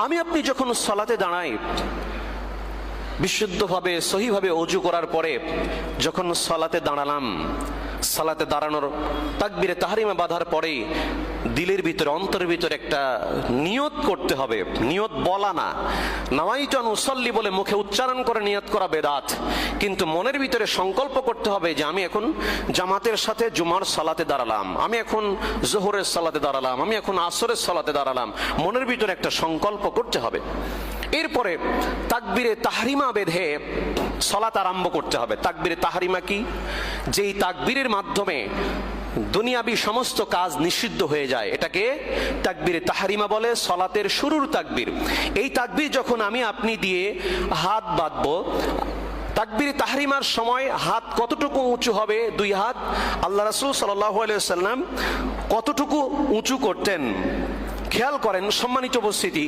আমি আপনি যখন সালাতে দাঁড়াই, বিশুদ্ধভাবে সহিভাবে ওযু করার পরে যখন সালাতে দাঁড়ালাম, সালাতে দাঁড়ানোর তাকবীরে তাহরিমা বাঁধার পরেই দিলের ভিতরে, অন্তরের ভিতরে একটা নিয়ত করতে হবে। নিয়ত বলা না, নাওয়াইতু আন উসাল্লি বলে মুখে উচ্চারণ করে নিয়ত করা বেদাত, কিন্তু মনের ভিতরে সংকল্প করতে হবে যে আমি এখন জামাতের সাথে জুমার সালাতে দাঁড়ালাম, আমি এখন জোহরের সালাতে দাঁড়ালাম, আমি এখন আসরের সালাতে দাঁড়ালাম। মনের ভিতরে একটা সংকল্প করতে হবে। এরপরে তাকবীরে তাহরিমা বেঁধে সালাত আরম্ভ করতে হবে। তাকবীরে তাহরিমা কি? যেই তাকবীরের মাধ্যমে দুনিয়াবি সমস্ত কাজ নিষিদ্ধ হয়ে যায়, এটাকে তাকবীরে তাহরিমা বলে, সালাতের শুরুর তাকবীর। এই তাকবীর যখন আমি আপনি দিয়ে হাত বাঁধবো, তাকবীরে তাহরিমার সময় হাত কতটুকু উঁচু হবে? 2 হাত। আল্লাহ রাসূল সাল্লাল্লাহু আলাইহি ওয়াসাল্লাম কতটুকু উঁচু করতেন খেয়াল করেন। সম্মানিত উপস্থিতি।